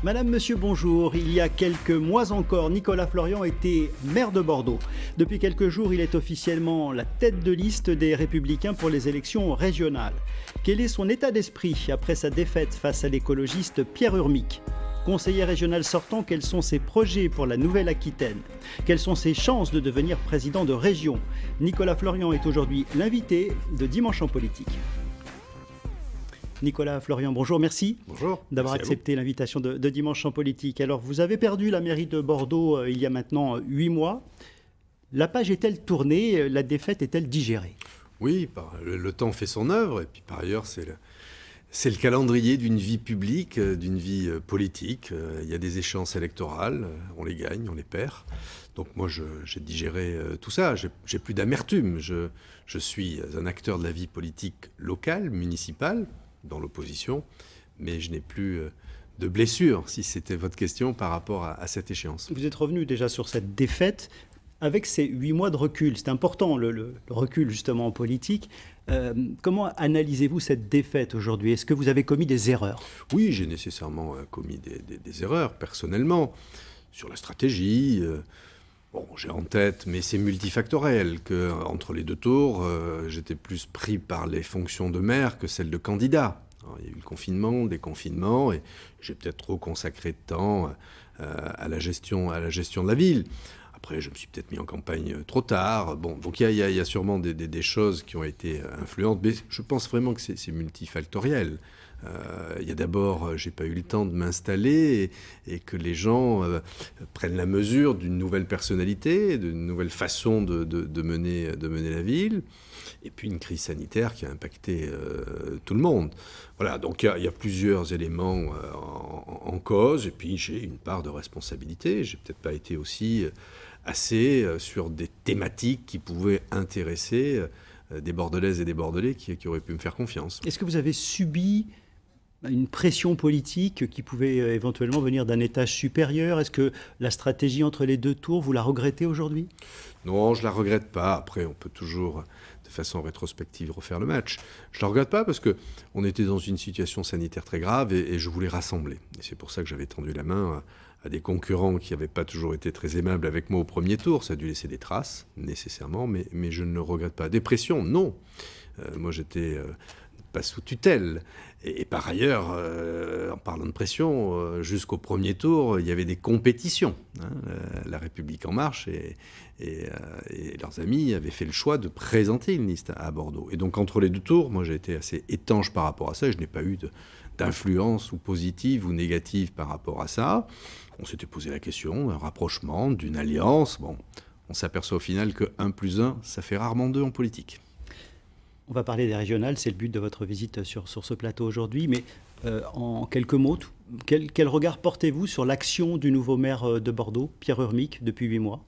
Madame, monsieur, bonjour. Il y a quelques mois encore, Nicolas Florian était maire de Bordeaux. Depuis quelques jours, il est officiellement la tête de liste des Républicains pour les élections régionales. Quel est son état d'esprit après sa défaite face à l'écologiste Pierre Urmic ? Conseiller régional sortant, quels sont ses projets pour la Nouvelle-Aquitaine ? Quelles sont ses chances de devenir président de région ? Nicolas Florian est aujourd'hui l'invité de Dimanche en politique. Nicolas Florian, bonjour, merci. Bonjour. D'avoir accepté l'invitation de Dimanche en politique. Alors, vous avez perdu la mairie de Bordeaux il y a maintenant 8 mois. La page est-elle tournée ? La défaite est-elle digérée ? Oui, le temps fait son œuvre, et puis par ailleurs, c'est le calendrier d'une vie publique, d'une vie politique. Il y a des échéances électorales, on les gagne, on les perd. Donc moi, j'ai digéré tout ça, j'ai plus d'amertume. Je suis un acteur de la vie politique locale, municipale, dans l'opposition, mais je n'ai plus de blessure, si c'était votre question, par rapport à cette échéance. Vous êtes revenu déjà sur cette défaite avec ces 8 mois de recul. C'est important, le recul justement en politique. Comment analysez-vous cette défaite aujourd'hui ? Est-ce que vous avez commis des erreurs ? Oui, j'ai nécessairement commis des erreurs, personnellement, sur la stratégie. Bon, j'ai en tête, mais c'est multifactoriel, qu'entre les deux tours, j'étais plus pris par les fonctions de maire que celles de candidat. Alors, il y a eu le confinement, déconfinement, et j'ai peut-être trop consacré de temps à la gestion de la ville. Après, je me suis peut-être mis en campagne trop tard. Bon, donc il y a sûrement des choses qui ont été influentes, mais je pense vraiment que c'est multifactoriel. Il y a d'abord, j'ai pas eu le temps de m'installer et que les gens prennent la mesure d'une nouvelle personnalité, d'une nouvelle façon de mener la ville. Et puis une crise sanitaire qui a impacté tout le monde. Voilà, donc il y a plusieurs éléments en cause. Et puis j'ai une part de responsabilité. J'ai peut-être pas été aussi assez sur des thématiques qui pouvaient intéresser des Bordelaises et des Bordelais qui auraient pu me faire confiance. Est-ce que vous avez subi une pression politique qui pouvait éventuellement venir d'un étage supérieur ? Est-ce que la stratégie entre les deux tours, vous la regrettez aujourd'hui ? Non, je ne la regrette pas. Après, on peut toujours, de façon rétrospective, refaire le match. Je ne la regrette pas parce qu'on était dans une situation sanitaire très grave et je voulais rassembler. Et c'est pour ça que j'avais tendu la main à des concurrents qui n'avaient pas toujours été très aimables avec moi au premier tour. Ça a dû laisser des traces, nécessairement, mais je ne le regrette pas. Dépression, non. Moi, j'étais pas sous tutelle. Et par ailleurs, en parlant de pression, jusqu'au premier tour, il y avait des compétitions. La République En Marche et leurs amis avaient fait le choix de présenter une liste à Bordeaux. Et donc, entre les deux tours, moi, j'ai été assez étanche par rapport à ça. Je n'ai pas eu d'influence ou positive ou négative par rapport à ça. On s'était posé la question d'un rapprochement, d'une alliance. Bon, on s'aperçoit au final que 1 + 1, ça fait rarement 2 en politique. On va parler des régionales, c'est le but de votre visite sur ce plateau aujourd'hui, mais en quelques mots, quel regard portez-vous sur l'action du nouveau maire de Bordeaux, Pierre Urmic, depuis 8 mois ?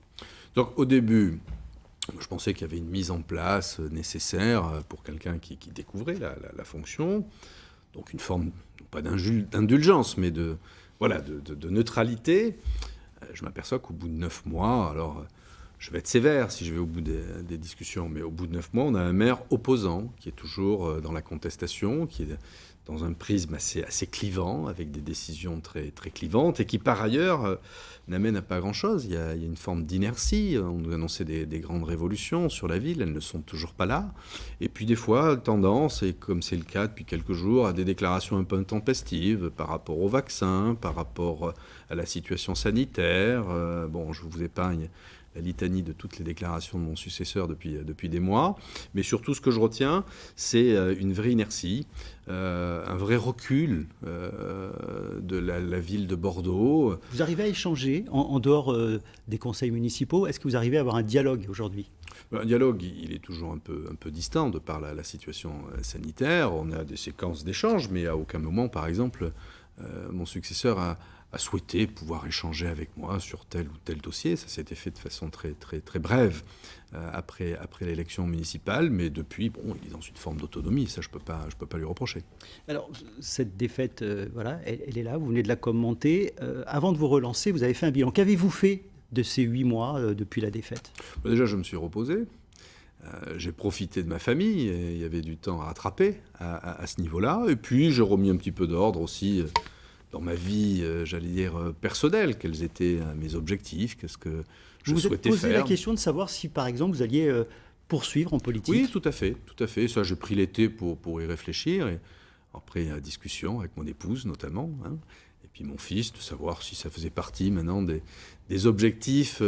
Donc au début, je pensais qu'il y avait une mise en place nécessaire pour quelqu'un qui découvrait la fonction, donc une forme, pas d'indulgence, mais de neutralité. Je m'aperçois qu'au bout de 9 mois, alors je vais être sévère si je vais au bout des discussions, mais au bout de 9 mois, on a un maire opposant qui est toujours dans la contestation, qui est dans un prisme assez clivant, avec des décisions très, très clivantes, et qui par ailleurs n'amène à pas grand-chose. Il y a une forme d'inertie. On nous annonçait des grandes révolutions sur la ville, elles ne sont toujours pas là. Et puis des fois, tendance, et comme c'est le cas depuis quelques jours, à des déclarations un peu intempestives par rapport au vaccin, par rapport à la situation sanitaire. Bon, je vous épargne la litanie de toutes les déclarations de mon successeur depuis des mois. Mais surtout, ce que je retiens, c'est une vraie inertie, un vrai recul de la ville de Bordeaux. Vous arrivez à échanger en dehors des conseils municipaux ? Est-ce que vous arrivez à avoir un dialogue aujourd'hui ? Un dialogue, il est toujours un peu distant de par la situation sanitaire. On a des séquences d'échanges, mais à aucun moment, par exemple, mon successeur a souhaité pouvoir échanger avec moi sur tel ou tel dossier. Ça s'était fait de façon très, très, très brève après l'élection municipale, mais depuis, bon, il est dans une forme d'autonomie. Ça, je peux pas lui reprocher. Alors, cette défaite, elle est là, vous venez de la commenter. Avant de vous relancer, vous avez fait un bilan. Qu'avez-vous fait de ces 8 mois depuis la défaite ? Déjà, je me suis reposé. J'ai profité de ma famille, et il y avait du temps à rattraper à ce niveau-là. Et puis, j'ai remis un petit peu d'ordre aussi dans ma vie, j'allais dire, personnelle, quels étaient mes objectifs, qu'est-ce que je vous souhaitais vous êtes posé faire. la question de savoir si, par exemple, vous alliez poursuivre en politique? Oui, tout à fait, tout à fait. Ça, j'ai pris l'été pour y réfléchir, et après discussion avec mon épouse notamment, hein, et puis mon fils, de savoir si ça faisait partie maintenant des objectifs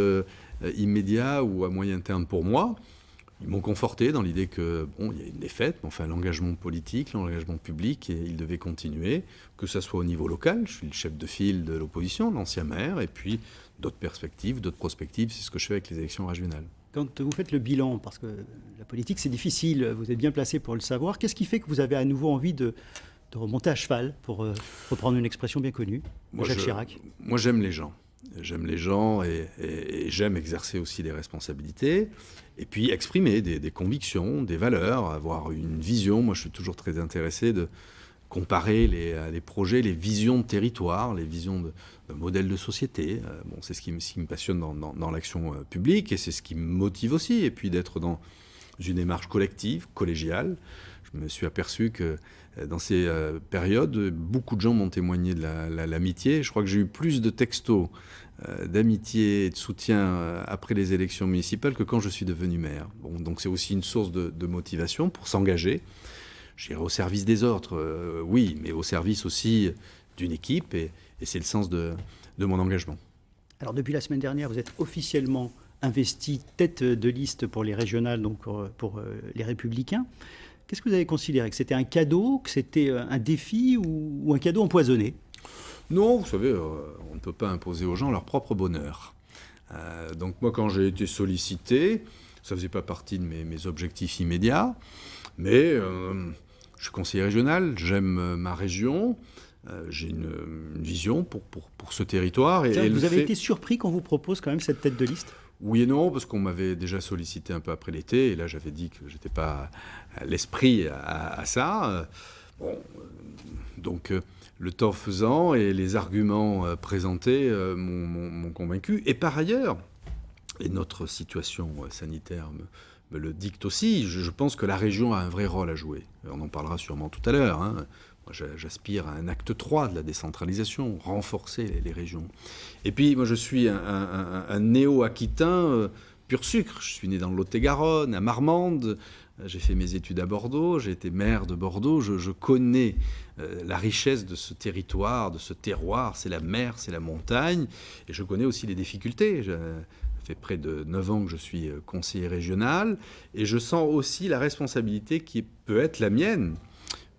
immédiats ou à moyen terme pour moi. Ils m'ont conforté dans l'idée que, bon, il y a une défaite, mais enfin, l'engagement politique, l'engagement public, et il devait continuer, que ça soit au niveau local. Je suis le chef de file de l'opposition, l'ancien maire, et puis d'autres perspectives, d'autres prospectives, c'est ce que je fais avec les élections régionales. Quand vous faites le bilan, parce que la politique c'est difficile, vous êtes bien placé pour le savoir, qu'est-ce qui fait que vous avez à nouveau envie de remonter à cheval, pour reprendre une expression bien connue de Jacques Chirac? Moi, j'aime les gens. J'aime les gens et j'aime exercer aussi des responsabilités et puis exprimer des convictions, des valeurs, avoir une vision. Moi, je suis toujours très intéressé de comparer les projets, les visions de territoire, les visions de modèles de société. Bon, c'est ce qui me passionne dans l'action publique et c'est ce qui me motive aussi. Et puis d'être dans une démarche collective, collégiale. Je me suis aperçu que dans ces périodes, beaucoup de gens m'ont témoigné de l'amitié. Je crois que j'ai eu plus de textos d'amitié et de soutien après les élections municipales que quand je suis devenu maire. Bon, donc c'est aussi une source de motivation pour s'engager. J'irai au service des autres, oui, mais au service aussi d'une équipe, et c'est le sens de mon engagement. Alors depuis la semaine dernière, vous êtes officiellement investi tête de liste pour les régionales, donc pour les Républicains. Qu'est-ce que vous avez considéré? Que c'était un cadeau, que c'était un défi ou un cadeau empoisonné? Non, vous savez, on ne peut pas imposer aux gens leur propre bonheur. Donc moi, quand j'ai été sollicité, ça ne faisait pas partie de mes objectifs immédiats, mais je suis conseiller régional, j'aime ma région, j'ai une vision pour ce territoire. Et vous avez été surpris qu'on vous propose quand même cette tête de liste? Oui et non, parce qu'on m'avait déjà sollicité un peu après l'été, et là j'avais dit que je n'étais pas à l'esprit à ça. Bon, donc le temps faisant et les arguments présentés m'ont convaincu. Et par ailleurs, et notre situation sanitaire me le dicte aussi, je pense que la région a un vrai rôle à jouer. On en parlera sûrement tout à l'heure, hein. Moi, j'aspire à un acte 3 de la décentralisation, renforcer les régions. Et puis, moi, je suis un néo-aquitain pur sucre. Je suis né dans le Lot-et-Garonne, à Marmande. J'ai fait mes études à Bordeaux. J'ai été maire de Bordeaux. Je connais la richesse de ce territoire, de ce terroir. C'est la mer, c'est la montagne. Et je connais aussi les difficultés. Ça fait près de 9 ans que je suis conseiller régional. Et je sens aussi la responsabilité qui peut être la mienne,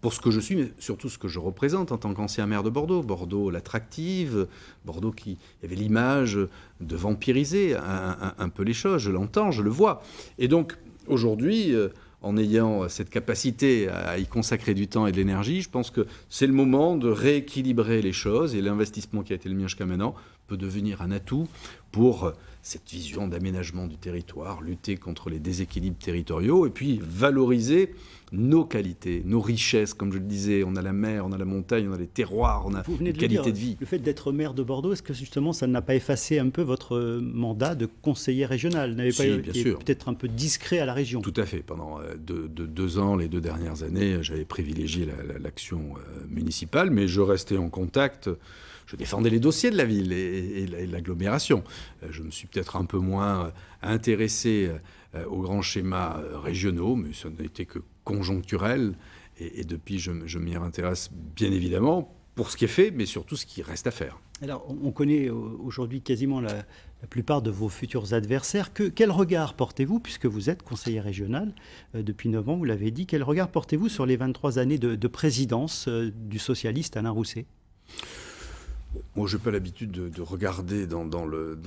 pour ce que je suis, mais surtout ce que je représente en tant qu'ancien maire de Bordeaux. Bordeaux l'attractive, Bordeaux qui avait l'image de vampiriser un peu les choses. Je l'entends, je le vois. Et donc, aujourd'hui, en ayant cette capacité à y consacrer du temps et de l'énergie, je pense que c'est le moment de rééquilibrer les choses. Et l'investissement qui a été le mien jusqu'à maintenant peut devenir un atout pour cette vision d'aménagement du territoire, lutter contre les déséquilibres territoriaux et puis valoriser nos qualités, nos richesses. Comme je le disais, on a la mer, on a la montagne, on a les terroirs, on a une qualité de vie. Le fait d'être maire de Bordeaux, est-ce que justement ça n'a pas effacé un peu votre mandat de conseiller régional? Vous n'avez pas été peut-être un peu discret à la région? Tout à fait. Pendant 2 ans, les 2 dernières années, j'avais privilégié l'action municipale, mais je restais en contact. Je défendais les dossiers de la ville et de l'agglomération. Je me suis peut-être un peu moins intéressé aux grands schémas régionaux, mais ça n'a été que conjoncturel. Et depuis, je m'y intéresse bien évidemment pour ce qui est fait, mais surtout ce qui reste à faire. Alors, on connaît aujourd'hui quasiment la plupart de vos futurs adversaires. Quel regard portez-vous, puisque vous êtes conseiller régional depuis 9 ans, vous l'avez dit, quel regard portez-vous sur les 23 années de présidence du socialiste Alain Rousset? Moi, je n'ai pas l'habitude de regarder dans le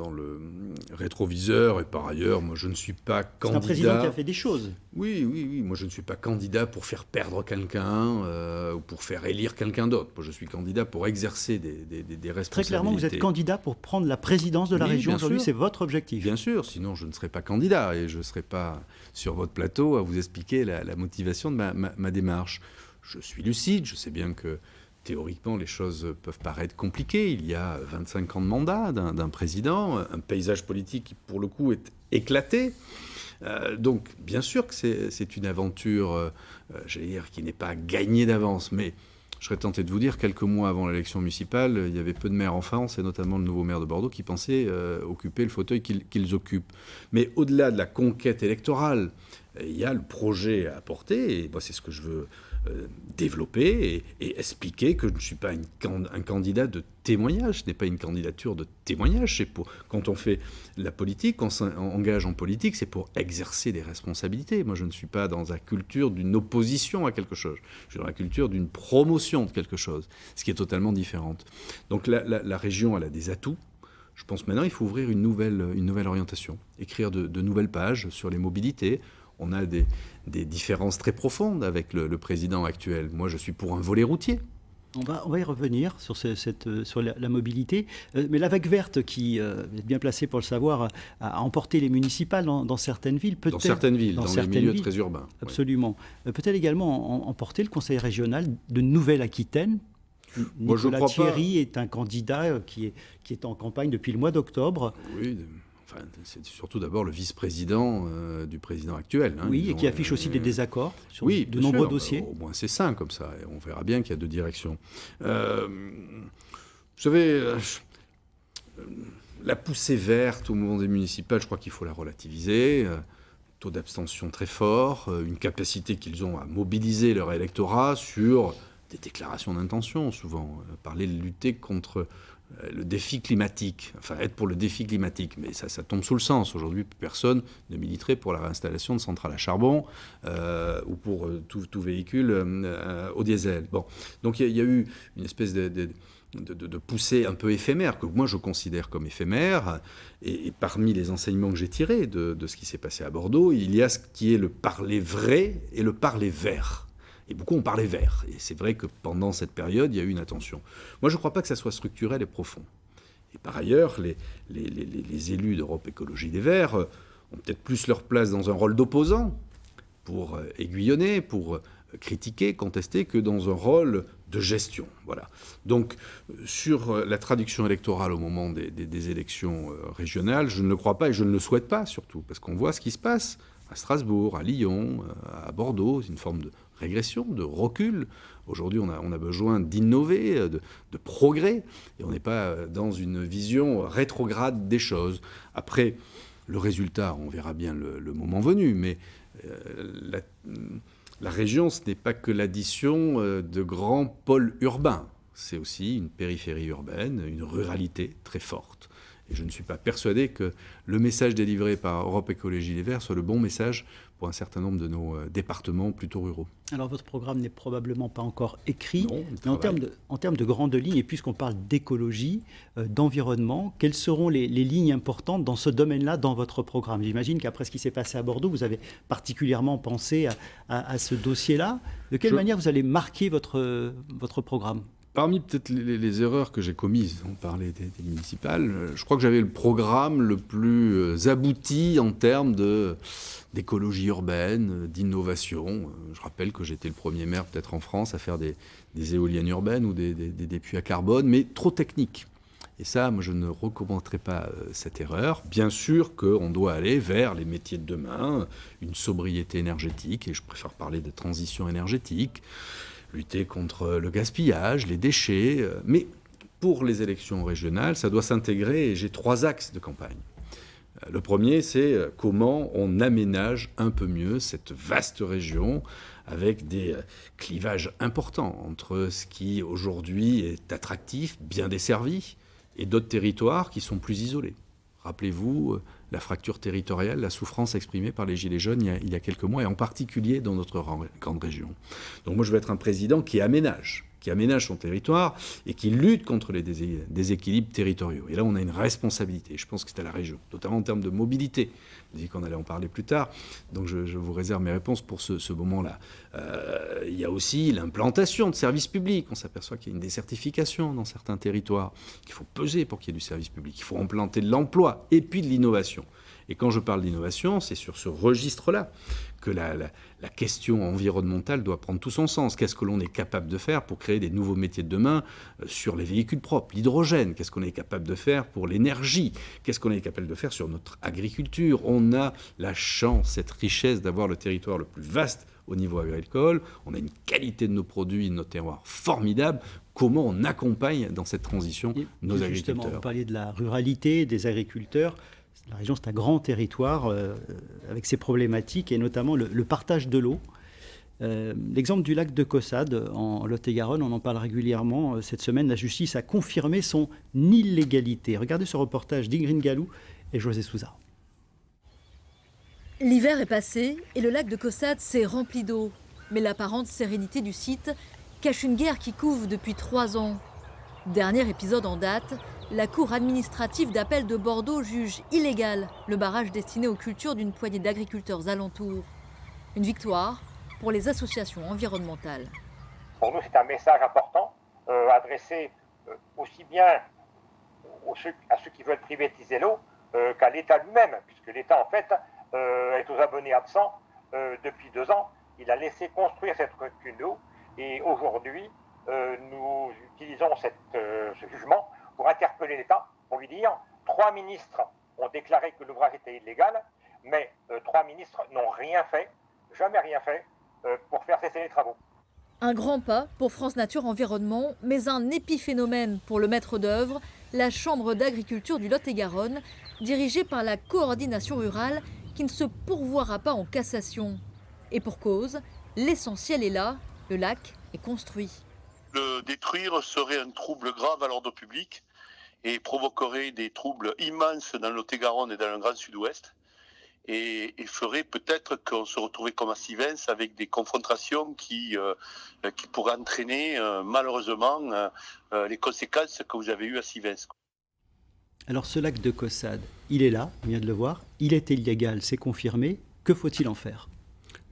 rétroviseur. Et par ailleurs, moi, je ne suis pas candidat. C'est un président qui a fait des choses. Oui. Moi, je ne suis pas candidat pour faire perdre quelqu'un ou pour faire élire quelqu'un d'autre. Moi, je suis candidat pour exercer des responsabilités. Très clairement, vous êtes candidat pour prendre la présidence de la région. Aujourd'hui, c'est votre objectif. Bien sûr, sinon je ne serais pas candidat et je ne serais pas sur votre plateau à vous expliquer la motivation de ma démarche. Je suis lucide, je sais bien que théoriquement, les choses peuvent paraître compliquées. Il y a 25 ans de mandat d'un président, un paysage politique qui, pour le coup, est éclaté. Donc, bien sûr que c'est une aventure, j'allais dire, qui n'est pas gagnée d'avance. Mais Je serais tenté de vous dire, quelques mois avant l'élection municipale, il y avait peu de maires en France, et notamment le nouveau maire de Bordeaux, qui pensaient occuper le fauteuil qu'ils occupent. Mais au-delà de la conquête électorale, il y a le projet à porter, et moi, c'est ce que je veux développer et expliquer que je ne suis pas un candidat de témoignage. Ce n'est pas une candidature de témoignage. Quand on fait la politique, on s'engage en politique, c'est pour exercer des responsabilités. Moi, je ne suis pas dans la culture d'une opposition à quelque chose. Je suis dans la culture d'une promotion de quelque chose, ce qui est totalement différent. Donc la région, elle a des atouts. Je pense maintenant qu'il faut ouvrir une nouvelle orientation, écrire de nouvelles pages sur les mobilités. On a des différences très profondes avec le président actuel. Moi, je suis pour un volet routier. On va y revenir sur la mobilité. Mais la vague verte, qui, vous êtes bien placé pour le savoir, a emporté les municipales dans certaines villes. Dans certaines villes, dans les milieux très urbains. Absolument. Oui. Peut-être également emporter le conseil régional de Nouvelle-Aquitaine. Nicolas Thierry est un candidat qui est en campagne depuis le mois d'octobre. Oui. Enfin, c'est surtout d'abord le vice-président du président actuel. Oui, et qui affiche aussi des désaccords sur de nombreux dossiers. Au moins c'est sain comme ça, et on verra bien qu'il y a deux directions. Vous savez, la poussée verte au moment des municipales, je crois qu'il faut la relativiser. Taux d'abstention très fort, une capacité qu'ils ont à mobiliser leur électorat sur des déclarations d'intention, souvent. Parler de lutter contre le défi climatique, enfin être pour le défi climatique, mais ça tombe sous le sens. Aujourd'hui, personne ne militerait pour la réinstallation de centrales à charbon ou pour tout véhicule au diesel. Bon. Donc il y a eu une espèce de poussée un peu éphémère, que moi je considère comme éphémère, et parmi les enseignements que j'ai tirés de ce qui s'est passé à Bordeaux, il y a ce qui est le parler vrai et le parler vert. Et beaucoup ont parlé vert. Et c'est vrai que pendant cette période, il y a eu une attention. Moi, je ne crois pas que ça soit structurel et profond. Et par ailleurs, les élus d'Europe Écologie des Verts ont peut-être plus leur place dans un rôle d'opposant pour aiguillonner, pour critiquer, contester, que dans un rôle de gestion. Voilà. Donc, sur la traduction électorale au moment des élections régionales, je ne le crois pas et je ne le souhaite pas, surtout, parce qu'on voit ce qui se passe à Strasbourg, à Lyon, à Bordeaux. C'est une forme de régression, de recul. Aujourd'hui, on a besoin d'innover, de progrès, et on n'est pas dans une vision rétrograde des choses. Après, le résultat, on verra bien le moment venu, mais la région, ce n'est pas que l'addition de grands pôles urbains. C'est aussi une périphérie urbaine, une ruralité très forte. Et je ne suis pas persuadé que le message délivré par Europe Écologie Les Verts soit le bon message pour un certain nombre de nos départements plutôt ruraux. Alors votre programme n'est probablement pas encore écrit, non, mais en termes de grandes lignes, et puisqu'on parle d'écologie, d'environnement, quelles seront les lignes importantes dans ce domaine-là dans votre programme? J'imagine qu'après ce qui s'est passé à Bordeaux, vous avez particulièrement pensé à ce dossier-là. De quelle manière vous allez marquer votre programme? Parmi peut-être les erreurs que j'ai commises, on parlait des municipales, je crois que j'avais le programme le plus abouti en termes d'écologie urbaine, d'innovation. Je rappelle que j'étais le premier maire peut-être en France à faire des éoliennes urbaines ou des puits à carbone, mais trop technique. Et ça, moi, je ne recommencerai pas cette erreur. Bien sûr qu'on doit aller vers les métiers de demain, une sobriété énergétique, et je préfère parler de transition énergétique, lutter contre le gaspillage, les déchets. Mais pour les élections régionales, ça doit s'intégrer, et j'ai 3 axes de campagne. Le premier, c'est comment on aménage un peu mieux cette vaste région avec des clivages importants entre ce qui aujourd'hui est attractif, bien desservi, et d'autres territoires qui sont plus isolés. Rappelez-vous la fracture territoriale, la souffrance exprimée par les Gilets jaunes il y a quelques mois, et en particulier dans notre grande région. Donc moi, je veux être un président qui aménage son territoire et qui lutte contre les déséquilibres territoriaux. Et là, on a une responsabilité. Je pense que c'est à la région, notamment en termes de mobilité. Je dis qu'on allait en parler plus tard, donc je vous réserve mes réponses pour ce moment-là. Il y a aussi l'implantation de services publics. On s'aperçoit qu'il y a une désertification dans certains territoires, qu'il faut peser pour qu'il y ait du service public. Il faut implanter de l'emploi et puis de l'innovation. Et quand je parle d'innovation, c'est sur ce registre-là que la question environnementale doit prendre tout son sens. Qu'est-ce que l'on est capable de faire pour créer créer des nouveaux métiers de demain sur les véhicules propres, l'hydrogène. Qu'est-ce qu'on est capable de faire pour l'énergie? Qu'est-ce qu'on est capable de faire sur notre agriculture? On a la chance, cette richesse d'avoir le territoire le plus vaste au niveau agricole. On a une qualité de nos produits, de nos terroirs formidable. Comment on accompagne dans cette transition nos agriculteurs? Justement, vous parliez de la ruralité, des agriculteurs. La région, c'est un grand territoire avec ses problématiques et notamment le partage de l'eau. L'exemple du lac de Caussade en Lot-et-Garonne, on en parle régulièrement. Cette semaine, la justice a confirmé son illégalité. Regardez ce reportage d'Ingrid Gallou et José Souza. L'hiver est passé et le lac de Caussade s'est rempli d'eau. Mais l'apparente sérénité du site cache une guerre qui couve depuis 3 ans. Dernier épisode en date, la Cour administrative d'appel de Bordeaux juge illégal le barrage destiné aux cultures d'une poignée d'agriculteurs alentours. Une victoire pour les associations environnementales. Pour nous, c'est un message important adressé aussi bien à ceux qui veulent privatiser l'eau qu'à l'État lui-même, puisque l'État, en fait, est aux abonnés absents depuis 2 ans. Il a laissé construire cette retenue d'eau et aujourd'hui, nous utilisons ce jugement pour interpeller l'État, pour lui dire 3 ministres ont déclaré que l'ouvrage était illégal, mais 3 ministres n'ont rien fait, jamais rien fait, pour faire cesser les travaux. Un grand pas pour France Nature Environnement, mais un épiphénomène pour le maître d'œuvre, la Chambre d'agriculture du Lot-et-Garonne, dirigée par la coordination rurale qui ne se pourvoira pas en cassation. Et pour cause, l'essentiel est là, le lac est construit. Le détruire serait un trouble grave à l'ordre public et provoquerait des troubles immenses dans le Lot-et-Garonne et dans le Grand Sud-Ouest et ferait peut-être qu'on se retrouvait comme à Sivens avec des confrontations qui pourraient entraîner malheureusement les conséquences que vous avez eues à Sivens. Alors ce lac de Caussade, il est là, on vient de le voir, il est illégal, c'est confirmé. Que faut-il en faire?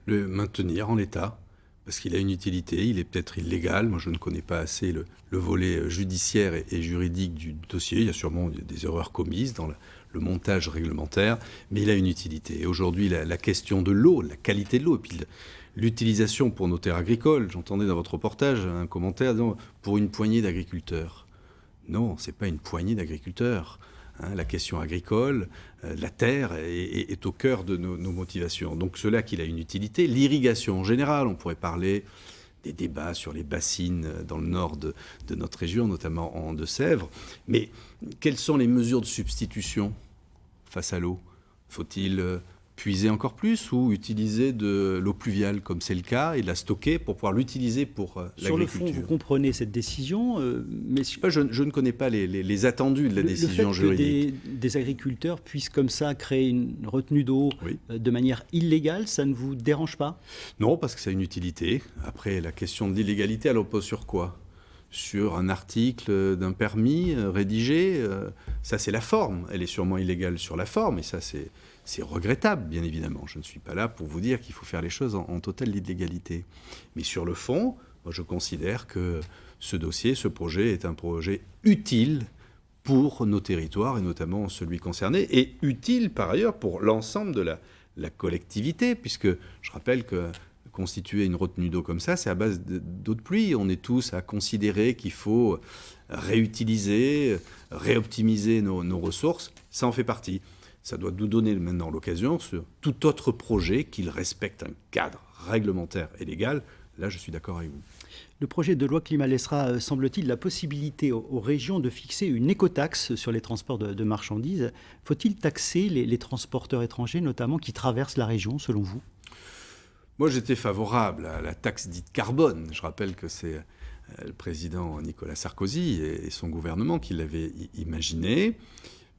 Le maintenir en l'état, parce qu'il a une utilité, il est peut-être illégal. Moi, je ne connais pas assez le volet judiciaire et juridique du dossier. Il y a sûrement des erreurs commises dans le montage réglementaire, mais il a une utilité. Et aujourd'hui, la question de l'eau, la qualité de l'eau, et puis l'utilisation pour nos terres agricoles. J'entendais dans votre reportage un commentaire disant « pour une poignée d'agriculteurs ». Non, ce n'est pas une poignée d'agriculteurs. La question agricole, la terre est au cœur de nos motivations. Donc ce lac, il a une utilité. L'irrigation en général, on pourrait parler des débats sur les bassines dans le nord de notre région, notamment en Deux-Sèvres. Mais quelles sont les mesures de substitution face à l'eau? Faut-il puiser encore plus ou utiliser de l'eau pluviale comme c'est le cas et la stocker pour pouvoir l'utiliser pour l'agriculture? Sur le fond, vous comprenez cette décision, mais je ne connais pas les attendus de la décision juridique. Le fait que des agriculteurs puissent comme ça créer une retenue d'eau de manière illégale, ça ne vous dérange pas? Non, parce que ça a une utilité. Après, la question de l'illégalité, elle repose sur quoi? Sur un article d'un permis rédigé, ça c'est la forme. Elle est sûrement illégale sur la forme, et ça c'est regrettable, bien évidemment. Je ne suis pas là pour vous dire qu'il faut faire les choses en totale illégalité. Mais sur le fond, moi, je considère que ce dossier, ce projet est un projet utile pour nos territoires, et notamment celui concerné, et utile par ailleurs pour l'ensemble de la collectivité, puisque je rappelle que constituer une retenue d'eau comme ça, c'est à base d'eau de pluie. On est tous à considérer qu'il faut réutiliser, réoptimiser nos ressources. Ça en fait partie. Ça doit nous donner maintenant l'occasion, sur tout autre projet, qu'il respecte un cadre réglementaire et légal. Là, je suis d'accord avec vous. Le projet de loi climat laissera, semble-t-il, la possibilité aux régions de fixer une écotaxe sur les transports de marchandises. Faut-il taxer les transporteurs étrangers, notamment, qui traversent la région, selon vous? Moi, j'étais favorable à la taxe dite carbone. Je rappelle que c'est le président Nicolas Sarkozy et son gouvernement qui l'avaient imaginée.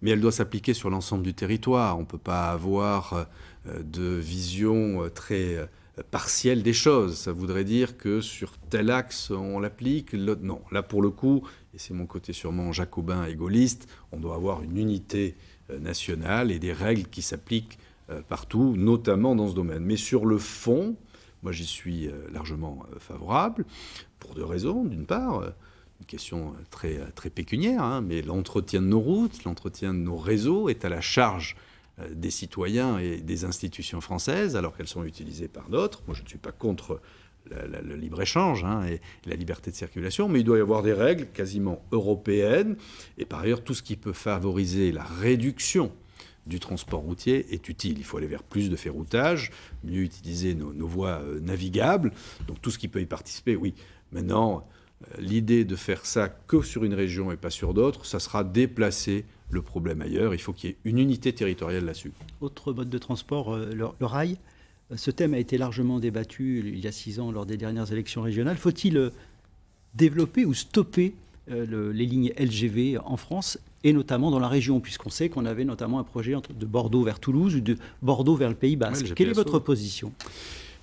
Mais elle doit s'appliquer sur l'ensemble du territoire. On ne peut pas avoir de vision très partielle des choses. Ça voudrait dire que sur tel axe, on l'applique, l'autre non. Là, pour le coup, et c'est mon côté sûrement jacobin et gaulliste, on doit avoir une unité nationale et des règles qui s'appliquent partout, notamment dans ce domaine. Mais sur le fond, moi j'y suis largement favorable, pour 2 raisons. D'une part, une question très, très pécuniaire, mais l'entretien de nos routes, l'entretien de nos réseaux est à la charge des citoyens et des institutions françaises, alors qu'elles sont utilisées par d'autres. Moi je ne suis pas contre le libre-échange et la liberté de circulation, mais il doit y avoir des règles quasiment européennes. Et par ailleurs, tout ce qui peut favoriser la réduction du transport routier est utile. Il faut aller vers plus de ferroutage, mieux utiliser nos voies navigables. Donc tout ce qui peut y participer, oui. Maintenant, l'idée de faire ça que sur une région et pas sur d'autres, ça sera déplacer le problème ailleurs. Il faut qu'il y ait une unité territoriale là-dessus. Autre mode de transport, le rail. Ce thème a été largement débattu il y a 6 ans lors des dernières élections régionales. Faut-il développer ou stopper les lignes LGV en France et notamment dans la région, puisqu'on sait qu'on avait notamment un projet de Bordeaux vers Toulouse ou de Bordeaux vers le Pays Basque. Ouais, Quelle est votre position ?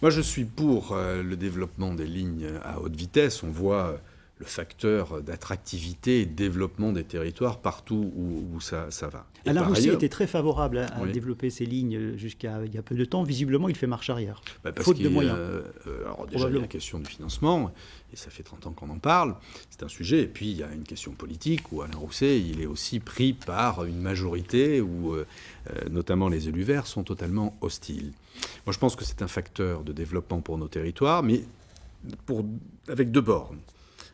Moi, je suis pour le développement des lignes à haute vitesse. On voit le facteur d'attractivité et de développement des territoires partout où ça va. Et Alain Rousset ailleurs, était très favorable à oui. développer ces lignes jusqu'à il y a peu de temps. Visiblement, il fait marche arrière, parce faute de moyens. Alors déjà, il y a la question du financement, et ça fait 30 ans qu'on en parle. C'est un sujet. Et puis, il y a une question politique où Alain Rousset, il est aussi pris par une majorité où, notamment les élus verts, sont totalement hostiles. Moi, je pense que c'est un facteur de développement pour nos territoires, mais avec 2 bornes.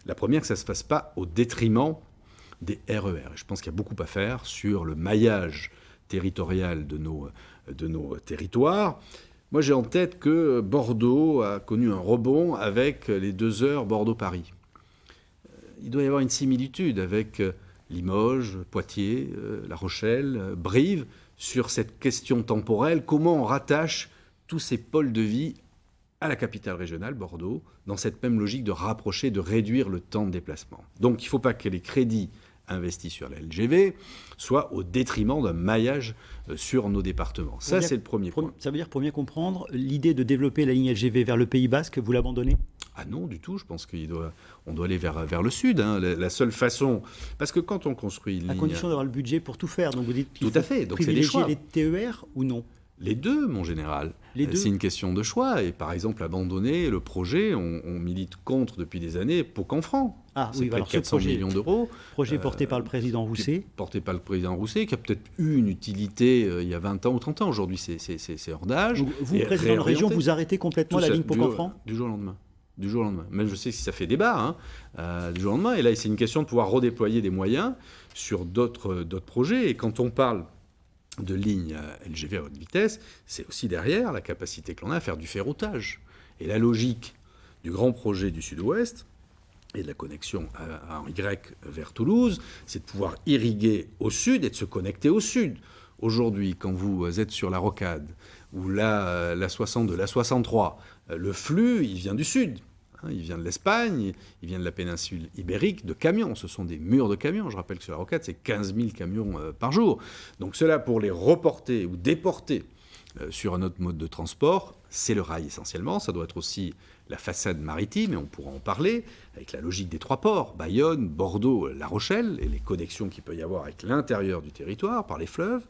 La première, que ça ne se fasse pas au détriment des RER. Je pense qu'il y a beaucoup à faire sur le maillage territorial de nos territoires. Moi, j'ai en tête que Bordeaux a connu un rebond avec les 2 heures Bordeaux-Paris. Il doit y avoir une similitude avec Limoges, Poitiers, La Rochelle, Brive, sur cette question temporelle. Comment on rattache tous ces pôles de vie à la capitale régionale, Bordeaux, dans cette même logique de rapprocher, de réduire le temps de déplacement. Donc il ne faut pas que les crédits investis sur la LGV soient au détriment d'un maillage sur nos départements. Ça, c'est le premier point. Ça veut dire, pour bien comprendre, l'idée de développer la ligne LGV vers le Pays Basque, vous l'abandonnez ? Ah non, du tout. Je pense qu'on doit aller vers le sud. La seule façon... Parce que quand on construit une ligne... À condition d'avoir le budget pour tout faire. Donc vous dites qu'il Tout à fait. Donc c'est des privilégier choix. les TER ou non ? Les 2, mon général. Les 2. C'est une question de choix. Et par exemple, abandonner le projet, on milite contre depuis des années, Pau-Canfranc. Ah C'est oui, près alors de ce 400 projet, millions d'euros. projet porté par le président Rousset. Porté par le président Rousset, qui a peut-être eu une utilité il y a 20 ans ou 30 ans. Aujourd'hui, c'est hors d'âge. Donc, vous, Et président de la région, réorienté. vous arrêtez complètement Tout la ça, ligne Pau-Canfranc ? Du jour au lendemain. Du jour au lendemain. Même je sais que ça fait débat, du jour au lendemain. Et là, c'est une question de pouvoir redéployer des moyens sur d'autres projets. Et quand on parle de lignes LGV à haute vitesse, c'est aussi derrière la capacité que l'on a à faire du ferroutage. Et la logique du grand projet du Sud-Ouest et de la connexion en Y vers Toulouse, c'est de pouvoir irriguer au sud et de se connecter au sud. Aujourd'hui, quand vous êtes sur la Rocade ou la 62, la 63, le flux, il vient du sud. Il vient de l'Espagne, il vient de la péninsule ibérique, de camions. Ce sont des murs de camions. Je rappelle que sur la Rocade, c'est 15 000 camions par jour. Donc cela, pour les reporter ou déporter sur un autre mode de transport, c'est le rail essentiellement. Ça doit être aussi la façade maritime, et on pourra en parler, avec la logique des 3 ports, Bayonne, Bordeaux, La Rochelle, et les connexions qu'il peut y avoir avec l'intérieur du territoire, par les fleuves.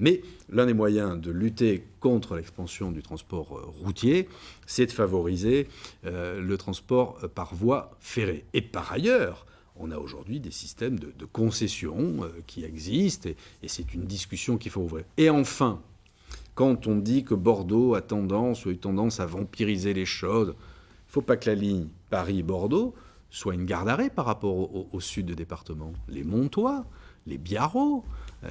Mais l'un des moyens de lutter contre l'expansion du transport routier, c'est de favoriser le transport par voie ferrée. Et par ailleurs, on a aujourd'hui des systèmes de concessions qui existent, et c'est une discussion qu'il faut ouvrir. Et enfin, quand on dit que Bordeaux a tendance ou a eu tendance à vampiriser les choses, il ne faut pas que la ligne Paris-Bordeaux soit une gare d'arrêt par rapport au sud du département. Les Montois, les Biarrot,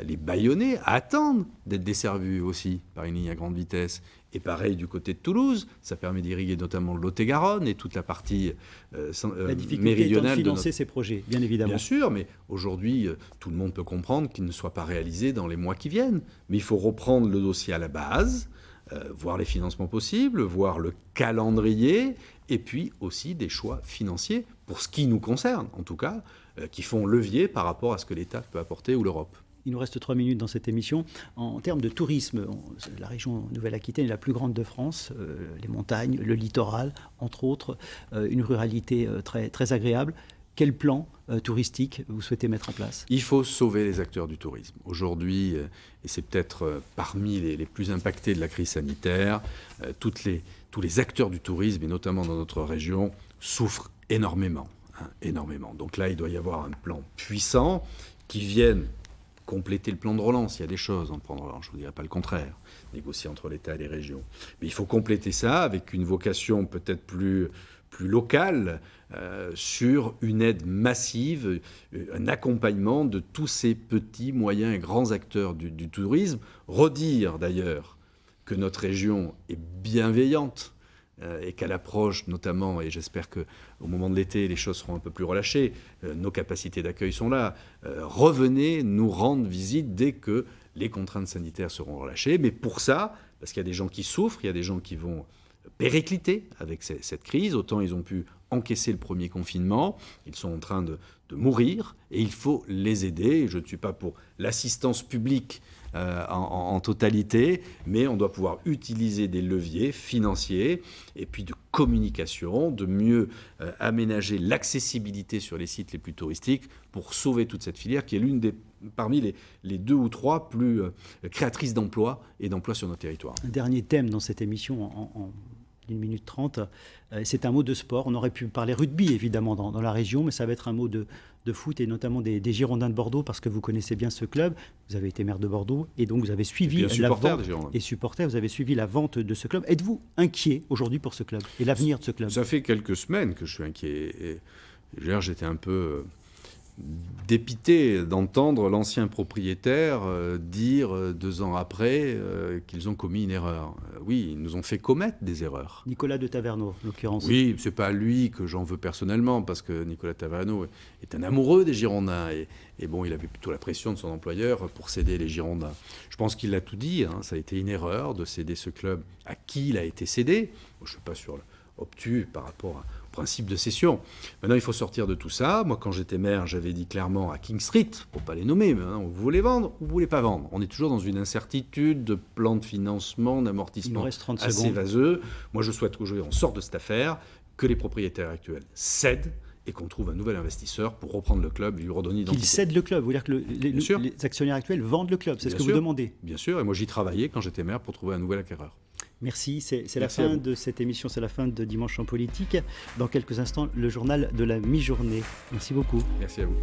les Bayonnais attendent d'être desservis aussi par une ligne à grande vitesse. Et pareil du côté de Toulouse, ça permet d'irriguer notamment le Lot-et-Garonne et toute la partie La difficulté méridionale étant de financer ces projets, bien évidemment. Bien sûr, mais aujourd'hui, tout le monde peut comprendre qu'ils ne soient pas réalisés dans les mois qui viennent. Mais il faut reprendre le dossier à la base, voir les financements possibles, voir le calendrier, et puis aussi des choix financiers, pour ce qui nous concerne, en tout cas, qui font levier par rapport à ce que l'État peut apporter ou l'Europe. Il nous reste 3 minutes dans cette émission. En termes de tourisme, la région Nouvelle-Aquitaine est la plus grande de France, les montagnes, le littoral, entre autres, une ruralité très, très agréable. Quel plan touristique vous souhaitez mettre en place ? Il faut sauver les acteurs du tourisme. Aujourd'hui, et c'est peut-être parmi les plus impactés de la crise sanitaire, tous les acteurs du tourisme, et notamment dans notre région, souffrent énormément. Énormément. Donc là, il doit y avoir un plan puissant qui vienne compléter le plan de relance. Il y a des choses dans le plan de relance, je ne vous dirais pas le contraire, négocier entre l'État et les régions. Mais il faut compléter ça avec une vocation peut-être plus locale, sur une aide massive, un accompagnement de tous ces petits, moyens et grands acteurs du tourisme. Redire d'ailleurs que notre région est bienveillante, et qu'à l'approche notamment, et j'espère qu'au moment de l'été, les choses seront un peu plus relâchées, nos capacités d'accueil sont là. Revenez nous rendre visite dès que les contraintes sanitaires seront relâchées. Mais pour ça, parce qu'il y a des gens qui souffrent, il y a des gens qui vont péricliter avec cette crise, autant ils ont pu encaisser le premier confinement, ils sont en train de mourir, et il faut les aider. Je ne suis pas pour l'assistance publique en totalité, mais on doit pouvoir utiliser des leviers financiers et puis de communication, de mieux aménager l'accessibilité sur les sites les plus touristiques pour sauver toute cette filière qui est parmi les 2 ou 3 plus créatrices d'emplois et d'emplois sur nos territoires. Un dernier thème dans cette émission en 1 minute 30, c'est un mot de sport. On aurait pu parler rugby évidemment dans la région, mais ça va être un mot de foot et notamment des Girondins de Bordeaux, parce que vous connaissez bien ce club. Vous avez été maire de Bordeaux et donc vous avez suivi la vente et supporter. Vous avez suivi la vente de ce club. Êtes-vous inquiet aujourd'hui pour ce club et l'avenir de ce club? Ça fait quelques semaines que je suis inquiet. Et j'étais un peu dépité d'entendre l'ancien propriétaire dire 2 ans après qu'ils ont commis une erreur. Oui, ils nous ont fait commettre des erreurs. Nicolas de Taverneau, en l'occurrence. Oui, c'est pas lui que j'en veux personnellement, parce que Nicolas Taverneau est un amoureux des Girondins. Et bon, il avait plutôt la pression de son employeur pour céder les Girondins. Je pense qu'il a tout dit. Ça a été une erreur de céder ce club à qui il a été cédé. Moi, je ne suis pas sur obtus par rapport au principe de cession. Maintenant, il faut sortir de tout ça. Moi, quand j'étais maire, j'avais dit clairement à King Street, pour ne pas les nommer, mais vous voulez vendre ou vous ne voulez pas vendre. On est toujours dans une incertitude de plan de financement, d'amortissement assez vaseux. Moi, je souhaite qu'aujourd'hui, on sorte de cette affaire, que les propriétaires actuels cèdent et qu'on trouve un nouvel investisseur pour reprendre le club et lui redonner identité. Qu'ils cèdent le club, vous voulez dire que les actionnaires actuels vendent le club, c'est ce que vous demandez? Bien sûr, et moi j'y travaillais quand j'étais maire pour trouver un nouvel acquéreur. Merci, c'est la fin de cette émission, c'est la fin de Dimanche en politique. Dans quelques instants, le journal de la mi-journée. Merci beaucoup. Merci à vous.